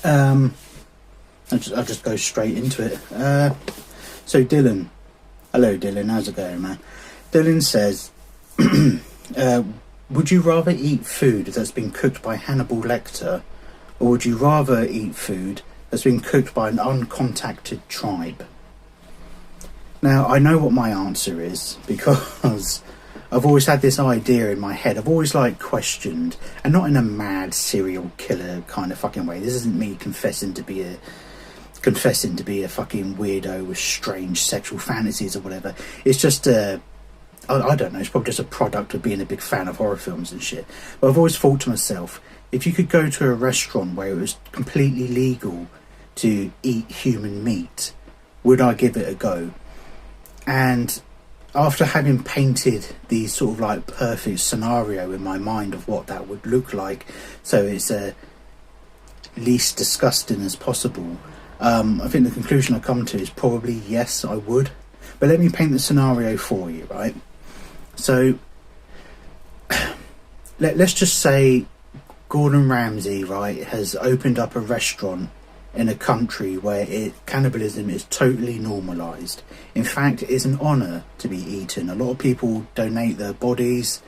I'll just go straight into it. So Dylan, hello Dylan, how's it going, man? Dylan says, would you rather eat food that's been cooked by Hannibal Lecter, or would you rather eat food that's been cooked by an uncontacted tribe? Now, I know what my answer is, because I've always had this idea in my head. I've always, questioned, and not in a mad serial killer kind of fucking way. This isn't me confessing to be a fucking weirdo with strange sexual fantasies or whatever. It's just I don't know, it's probably just a product of being a big fan of horror films and shit. But I've always thought to myself, if you could go to a restaurant where it was completely legal to eat human meat, would I give it a go? And after having painted the sort of perfect scenario in my mind of what that would look like, so it's least disgusting as possible, I think the conclusion I come to is probably yes, I would. But let me paint the scenario for you, right? So let's just say Gordon Ramsay, right, has opened up a restaurant in a country where cannibalism is totally normalised. In fact, it's an honour to be eaten. A lot of people donate their bodies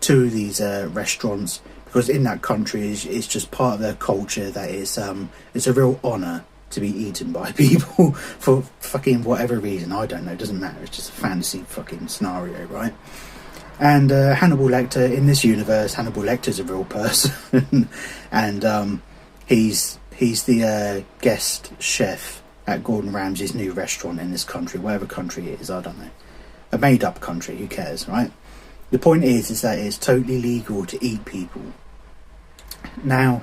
to these restaurants because in that country it's just part of their culture that it's a real honour to be eaten by people for fucking whatever reason. I don't know, it doesn't matter, it's just a fantasy fucking scenario, right? And Hannibal Lecter, in this universe, Hannibal Lecter's a real person and he's the guest chef at Gordon Ramsay's new restaurant in this country, whatever country it is, I don't know, a made up country, who cares, right? The point is that it's totally legal to eat people. Now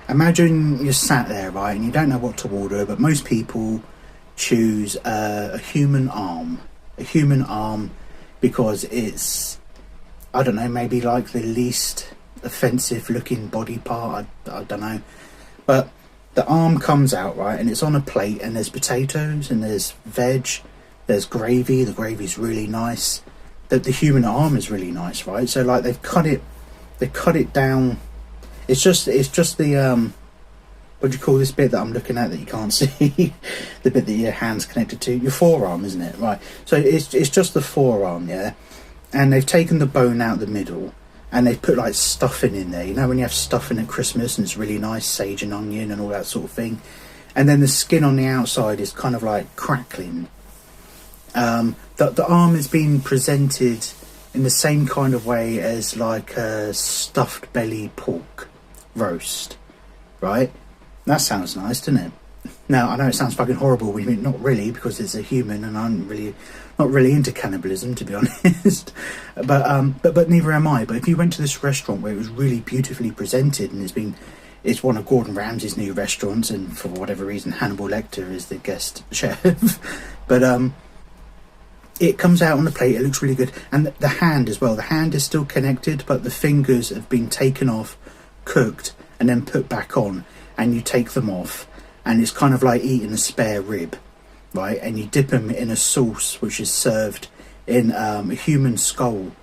imagine you're sat there, right, and you don't know what to order, but most people choose a human arm. A human arm because it's, I don't know, maybe the least offensive looking body part, I don't know. But the arm comes out, right, and it's on a plate, and there's potatoes, and there's veg, there's gravy, the gravy's really nice. The human arm is really nice, right? So they've cut it down. It's just the what do you call this bit that I'm looking at that you can't see? The bit that your hand's connected to, your forearm, isn't it? Right. So it's just the forearm, yeah. And they've taken the bone out the middle, and they've put stuffing in there. You know when you have stuffing at Christmas and it's really nice, sage and onion and all that sort of thing. And then the skin on the outside is kind of crackling. The arm is being presented in the same kind of way as a stuffed belly pork roast, right? That sounds nice, doesn't it? Now I know it sounds fucking horrible when you mean not really, because it's a human and I'm not really into cannibalism, to be honest. but neither am I. But if you went to this restaurant where it was really beautifully presented and it's one of Gordon Ramsay's new restaurants, and for whatever reason Hannibal Lecter is the guest chef, but it comes out on the plate, it looks really good, and the hand as well. The hand is still connected, but the fingers have been taken off, cooked, and then put back on, and you take them off, and it's kind of like eating a spare rib, right? And you dip them in a sauce which is served in a human skull.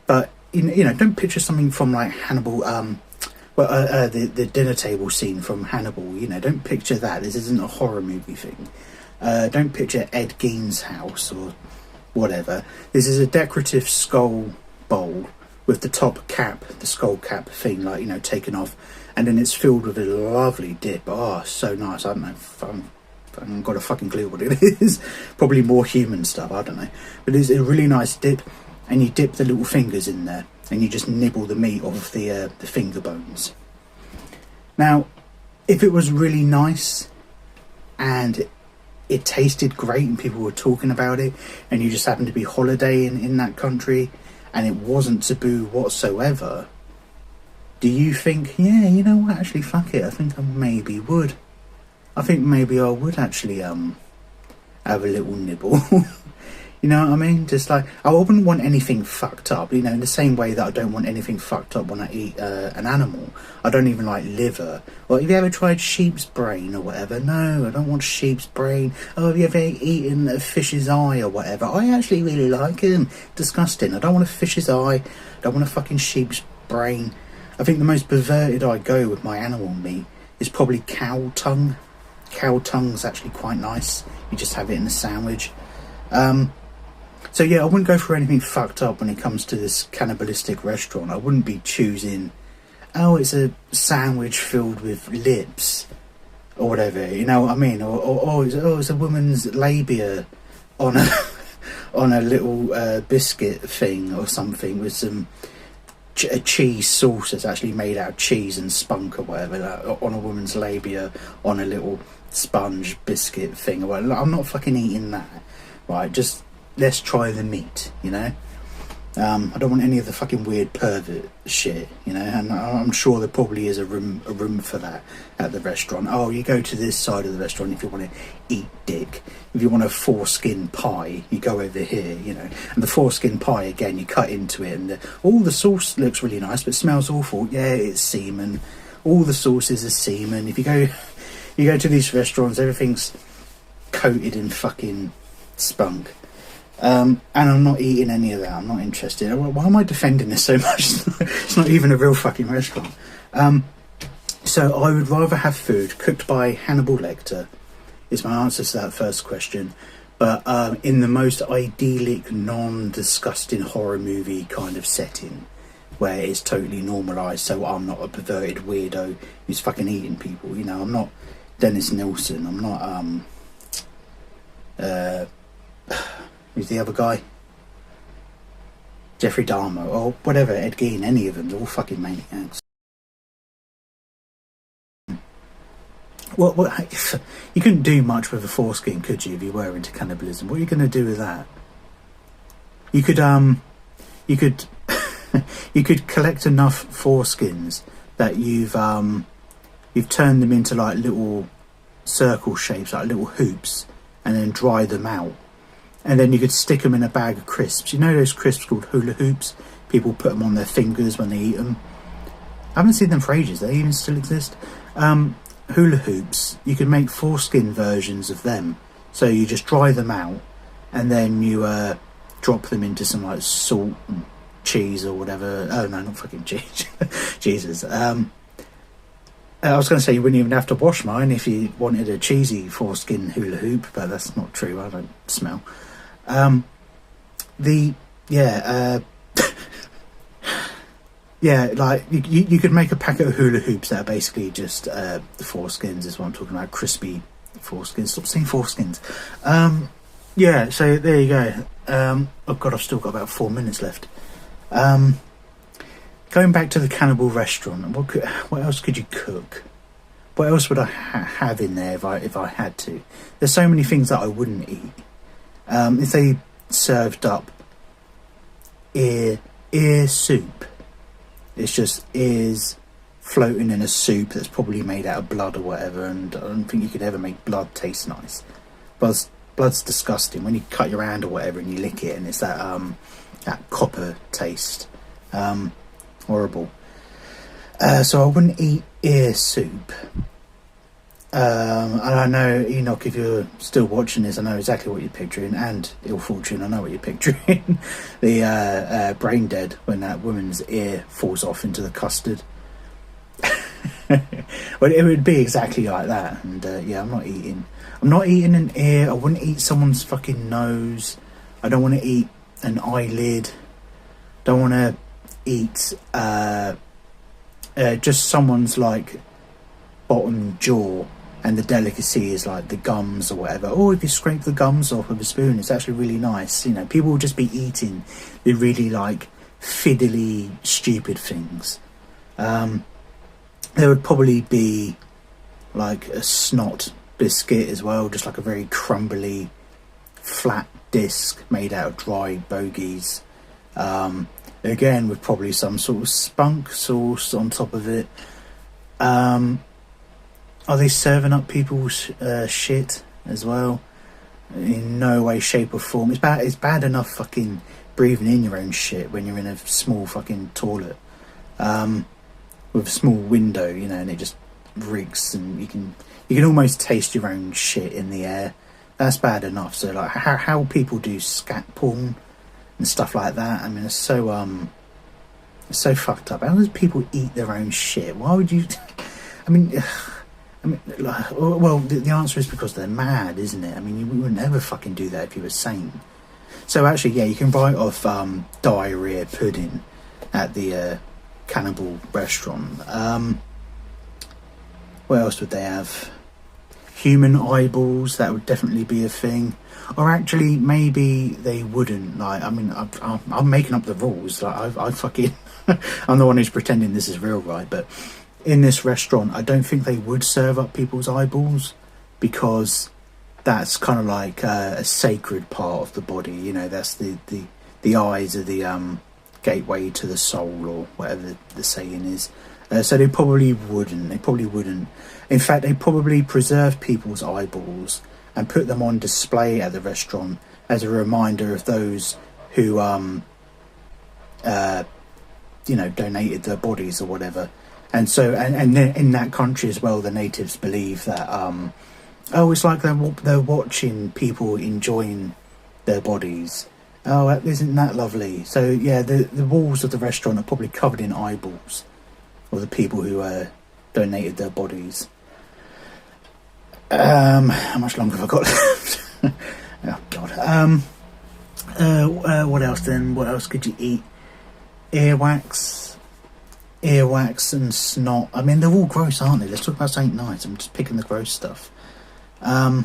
But you know, don't picture something from Hannibal, the dinner table scene from Hannibal. You know, don't picture that. This isn't a horror movie thing. Don't picture Ed Gein's house or whatever. This is a decorative skull bowl with the top cap, the skull cap thing, taken off, and then it's filled with a lovely dip. Oh, so nice. I don't know, I haven't got a fucking clue what it is. Probably more human stuff, I don't know. But it's a really nice dip, and you dip the little fingers in there, and you just nibble the meat off the finger bones. Now, if it was really nice, and it tasted great and people were talking about it, and you just happened to be holidaying in that country and it wasn't taboo whatsoever, do you think, yeah, you know what, actually fuck it, I think I maybe would. I think maybe I would actually have a little nibble. You know what I mean? Just I wouldn't want anything fucked up, in the same way that I don't want anything fucked up when I eat an animal. I don't even like liver. Or have you ever tried sheep's brain or whatever? No, I don't want sheep's brain. Oh, have you ever eaten a fish's eye or whatever? I actually really like them. Disgusting. I don't want a fish's eye. I don't want a fucking sheep's brain. I think the most perverted I go with my animal meat is probably cow tongue. Cow tongue's actually quite nice. You just have it in a sandwich. So yeah, I wouldn't go for anything fucked up when it comes to this cannibalistic restaurant. I wouldn't be choosing, oh, it's a sandwich filled with lips or whatever, you know what I mean? Or it's a woman's labia on a on a little biscuit thing or something with some a cheese sauce that's actually made out of cheese and spunk or whatever, like, on a woman's labia on a little sponge biscuit thing or whatever. I'm not fucking eating that, right? Just let's try the meat, you know. I don't want any of the fucking weird pervert shit, you know. And I'm sure there probably is a room for that at the restaurant. Oh, you go to this side of the restaurant if you want to eat dick. If you want a foreskin pie, you go over here, you know. And the foreskin pie, again, you cut into it, and the sauce looks really nice, but smells awful. Yeah, it's semen. All the sauces are semen. If you go to these restaurants, everything's coated in fucking spunk. And I'm not eating any of that. I'm not interested. Why am I defending this so much? It's not even a real fucking restaurant. So I would rather have food cooked by Hannibal Lecter, is my answer to that first question. But in the most idyllic, non-disgusting horror movie kind of setting, where it's totally normalised, so I'm not a perverted weirdo who's fucking eating people. You know, I'm not Dennis Nilsson. I'm not who's the other guy? Jeffrey Dahmer, or whatever, Ed Gein, any of them, they're all fucking maniacs. What, you couldn't do much with a foreskin, could you, if you were into cannibalism? What are you going to do with that? You could you could collect enough foreskins that you've turned them into like little circle shapes, like little hoops, and then dry them out. And then you could stick them in a bag of crisps. You know those crisps called hula hoops? People put them on their fingers when they eat them. I haven't seen them for ages. They even still exist. Hula hoops, you can make foreskin versions of them. So you just dry them out, and then you drop them into some like salt and cheese or whatever. Oh no, not fucking cheese. Jesus. I was going to say you wouldn't even have to wash mine if you wanted a cheesy foreskin hula hoop, but that's not true. I don't smell. Yeah, like you could make a packet of hula hoops that are basically just the foreskins is what I'm talking about, crispy foreskins. Stop saying foreskins. Yeah, so there you go. Oh god, I've still got about 4 minutes left. Going back to the cannibal restaurant, what else could you cook? What else would I have in there if I had to? There's so many things that I wouldn't eat. If they served up ear soup, it's just ears floating in a soup that's probably made out of blood or whatever, and I don't think you could ever make blood taste nice. Blood's disgusting. When you cut your hand or whatever and you lick it, and it's that copper taste. Horrible. So I wouldn't eat ear soup. And I know, Enoch, if you're still watching this, I know exactly what you're picturing, and Ill Fortune, I know what you're picturing. The brain dead when that woman's ear falls off into the custard. Well, it would be exactly like that. And yeah, I'm not eating an ear. I wouldn't eat someone's fucking nose. I don't want to eat an eyelid. Don't want to eat just someone's like bottom jaw, and the delicacy is like the gums or whatever. Or if you scrape the gums off with a spoon, it's actually really nice. You know, people will just be eating the really like fiddly, stupid things. There would probably be like a snot biscuit as well, just like a very crumbly, flat disc made out of dry bogies. Again, with probably some sort of spunk sauce on top of it. Are they serving up people's shit as well? In no way, shape or form. It's bad enough fucking breathing in your own shit when you're in a small fucking toilet. With a small window, you know, and it just reeks, and you can almost taste your own shit in the air. That's bad enough. So like how people do scat porn and stuff like that. I mean, it's so fucked up. How do people eat their own shit? Why would you? I mean, I mean, like, well, the answer is because they're mad, isn't it? I mean, you would never fucking do that if you were sane. So actually, yeah, you can write off diarrhea pudding at the cannibal restaurant. What else would they have? Human eyeballs, that would definitely be a thing. Or actually, maybe they wouldn't. Like, I mean, I'm making up the rules. Like, I fucking, I'm the one who's pretending this is real, right? But in this restaurant, I don't think they would serve up people's eyeballs because that's kind of like a sacred part of the body. You know, that's the eyes are the gateway to the soul, or whatever the saying is. So they probably wouldn't. They probably wouldn't. In fact, they probably preserve people's eyeballs and put them on display at the restaurant as a reminder of those who, donated their bodies or whatever. And so, and in that country as well, the natives believe that, it's like they're watching people enjoying their bodies. Oh, isn't that lovely? So yeah, the walls of the restaurant are probably covered in eyeballs of the people who donated their bodies. How much longer have I got left? Oh god. What else then? What else could you eat? Earwax and snot. I mean, they're all gross, aren't they? Let's talk about something nice. I'm just picking the gross stuff. Well,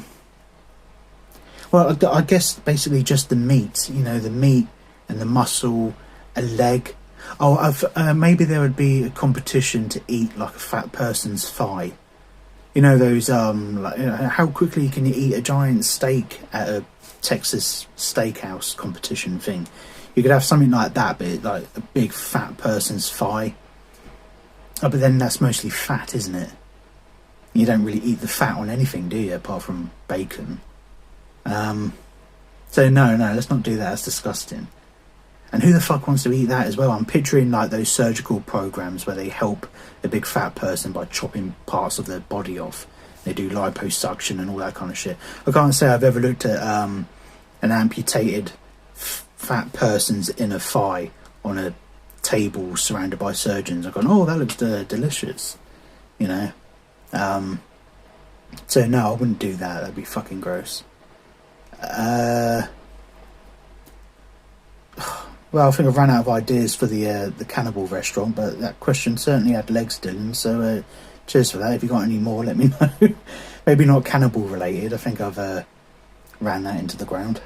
I guess basically just the meat. You know, the meat and the muscle, a leg. Oh, maybe there would be a competition to eat like a fat person's thigh. You know those how quickly can you eat a giant steak at a Texas steakhouse competition thing? You could have something like that, but like a big fat person's thigh. Oh, but then that's mostly fat, isn't it? You don't really eat the fat on anything, do you? Apart from bacon. So no, let's not do that. That's disgusting. And who the fuck wants to eat that as well? I'm picturing like those surgical programs where they help a big fat person by chopping parts of their body off. They do liposuction and all that kind of shit. I can't say I've ever looked at an amputated fat person's inner thigh on a table surrounded by surgeons. I've gone, oh, that looks delicious, you know. So no, I wouldn't do that. That'd be fucking gross. Well, I think I've run out of ideas for the cannibal restaurant, but that question certainly had legs, Dylan. So cheers for that. If you got any more, let me know. Maybe not cannibal related. I think I've ran that into the ground.